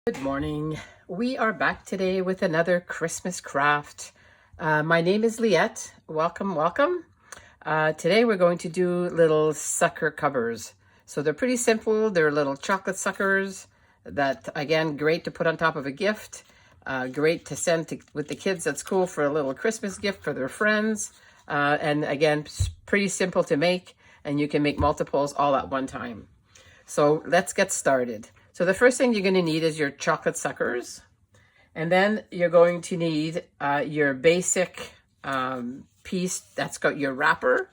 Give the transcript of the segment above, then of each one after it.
Good morning. We are back today with another Christmas craft. My name is Liette. Welcome, welcome. Today we're going to do little sucker covers. So they're pretty simple. They're little chocolate suckers that, again, great to put on top of a gift. Great to send with the kids at school for a little Christmas gift for their friends. And again, pretty simple to make, and you can make multiples all at one time. So let's get started. So the first thing you're going to need is your chocolate suckers. And then you're going to need your basic piece that's got your wrapper.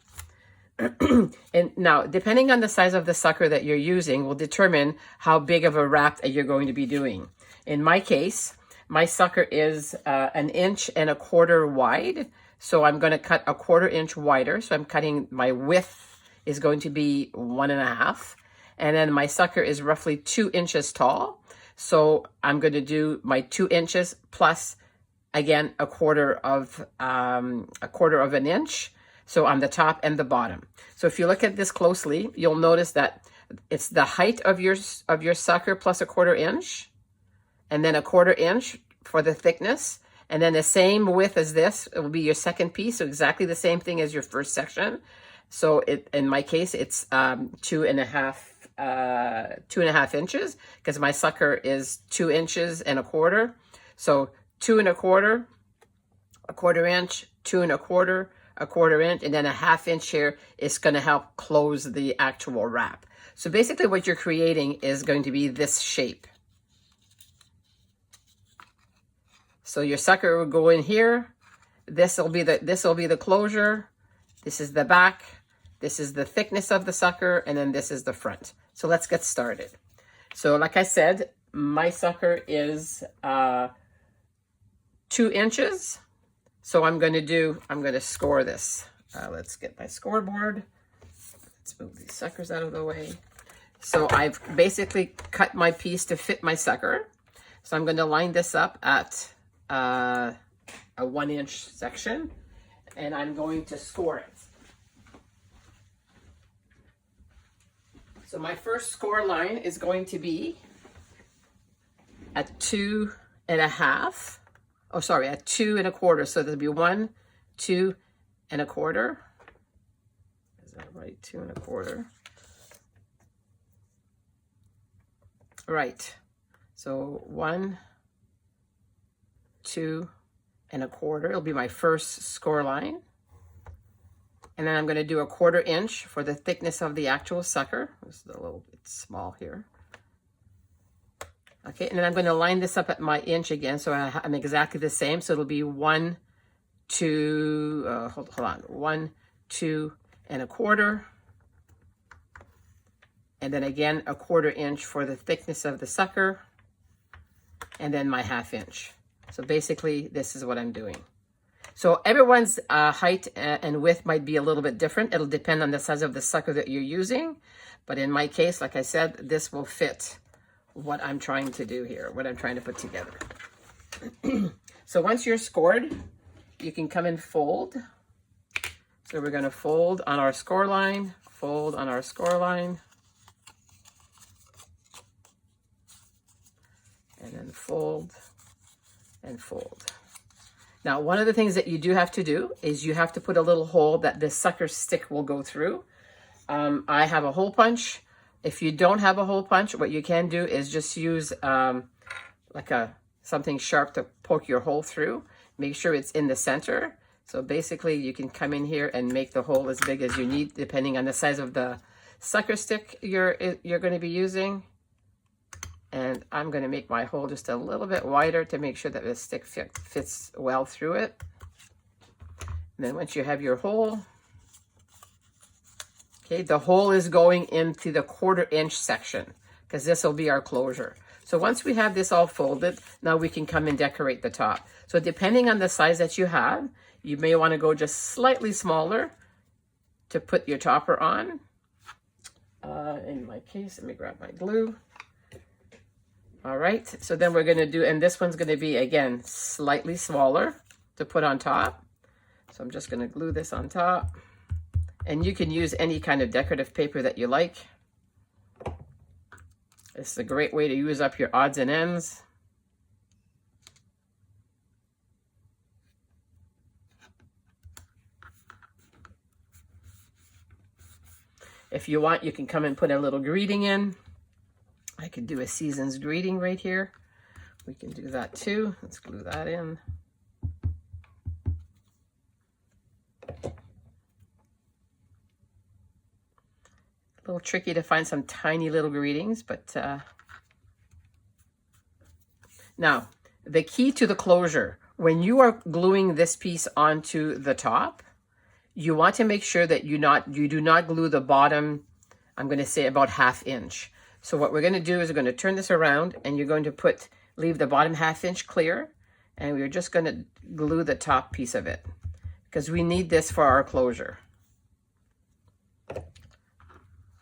And now, depending on the size of the sucker that you're using will determine how big of a wrap that you're going to be doing. In my case, my sucker is 1.25 inches wide. So I'm going to cut 1/4 inch wider. So I'm cutting, my width is going to be 1.5. And then my sucker is roughly 2 inches tall. So I'm going to do my 2 inches plus, again, 1/4 of an inch. So on the top and the bottom. So if you look at this closely, you'll notice that it's the height of your sucker plus 1/4 inch, and then 1/4 inch for the thickness. And then the same width as this, it will be your second piece. So exactly the same thing as your first section. So in my case, it's 2.5 inches, because my sucker is 2 inches and 1/4. So 2 1/4, 1/4 inch, 2 1/4, 1/4 inch, and then 1/2 inch here is going to help close the actual wrap. So basically what you're creating is going to be this shape. So your sucker will go in here. This will be the closure. This is the back. This is the thickness of the sucker, and then this is the front. So let's get started. So like I said, my sucker is 2 inches. So I'm going to score this. Let's get my scoreboard. Let's move these suckers out of the way. So I've basically cut my piece to fit my sucker. So I'm going to line this up at a 1 inch section, and I'm going to score it. So my first score line is going to be at 2.5. Oh, sorry, at 2 1/4. So there'll be 1, 2 1/4. Is that right? 2 1/4. Right. So 1, 2 1/4. It'll be my first score line. And then I'm going to do 1/4 inch for the thickness of the actual sucker. This is a little bit small here. Okay, and then I'm going to line this up at my inch again, so I'm exactly the same. So it'll be 1, 2, hold on, 1, 2 1/4. And then again, 1/4 inch for the thickness of the sucker. And then my 1/2 inch. So basically, this is what I'm doing. So everyone's height and width might be a little bit different. It'll depend on the size of the sucker that you're using. But in my case, like I said, this will fit what I'm trying to do here, what I'm trying to put together. So once you're scored, you can come and fold. So we're going to fold on our score line, fold on our score line. And then fold and fold. Now, one of the things that you do have to do is you have to put a little hole that the sucker stick will go through. I have a hole punch. If you don't have a hole punch, what you can do is just use something sharp to poke your hole through. Make sure it's in the center. So basically, you can come in here and make the hole as big as you need, depending on the size of the sucker stick you're going to be using. And I'm going to make my hole just a little bit wider to make sure that the stick fits well through it. And then once you have your hole, okay, the hole is going into the 1/4 inch section because this will be our closure. So once we have this all folded, now we can come and decorate the top. So depending on the size that you have, you may want to go just slightly smaller to put your topper on. In my case, let me grab my glue. All right, so then we're going to do, and this one's going to be, again, slightly smaller to put on top. So I'm just going to glue this on top. And you can use any kind of decorative paper that you like. This is a great way to use up your odds and ends. If you want, you can come and put a little greeting in. I could do a season's greeting right here. We can do that too. Let's glue that in. A little tricky to find some tiny little greetings, but now the key to the closure, when you are gluing this piece onto the top, you want to make sure that you do not glue the bottom, I'm going to say about 1/2 inch. So what we're going to do is we're going to turn this around, and you're going to leave the bottom 1/2 inch clear, and we're just going to glue the top piece of it because we need this for our closure.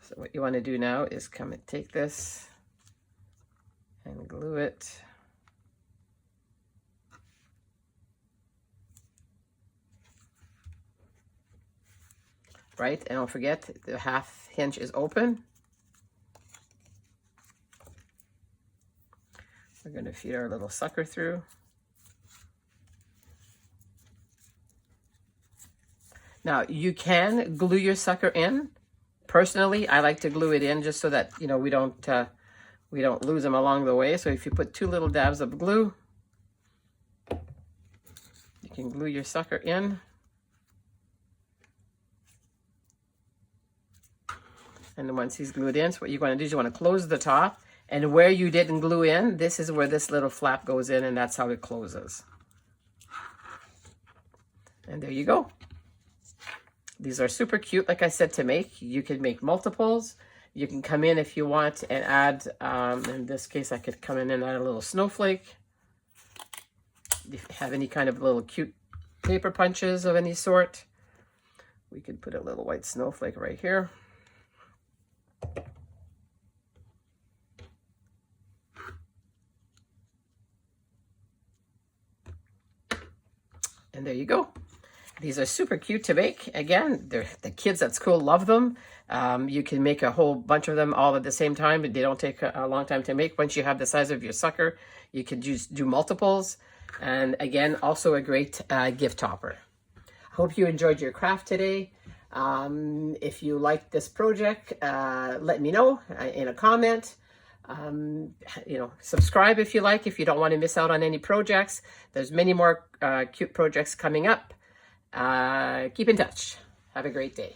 So what you want to do now is come and take this and glue it. Right, and don't forget the 1/2 inch is open. We're going to feed our little sucker through. Now you can glue your sucker in. Personally, I like to glue it in just so that, you know, we don't lose them along the way. So if you put 2 little dabs of glue, you can glue your sucker in. And then once he's glued in, so what you want to do is you want to close the top, and where you didn't glue in, this is where this little flap goes in, and that's how it closes. And there you go. These are super cute, like I said, to make. You can make multiples. You can come in if you want and add, in this case, I could come in and add a little snowflake. If you have any kind of little cute paper punches of any sort, we could put a little white snowflake right here. And there you go. These are super cute to make. Again, the kids at school love them. You can make a whole bunch of them all at the same time, but they don't take a long time to make. Once you have the size of your sucker, you can just do multiples. And again, also a great gift topper. I hope you enjoyed your craft today. If you liked this project, let me know in a comment. You know, subscribe if you like, if you don't want to miss out on any projects. There's many more cute projects coming up. Keep in touch. Have a great day.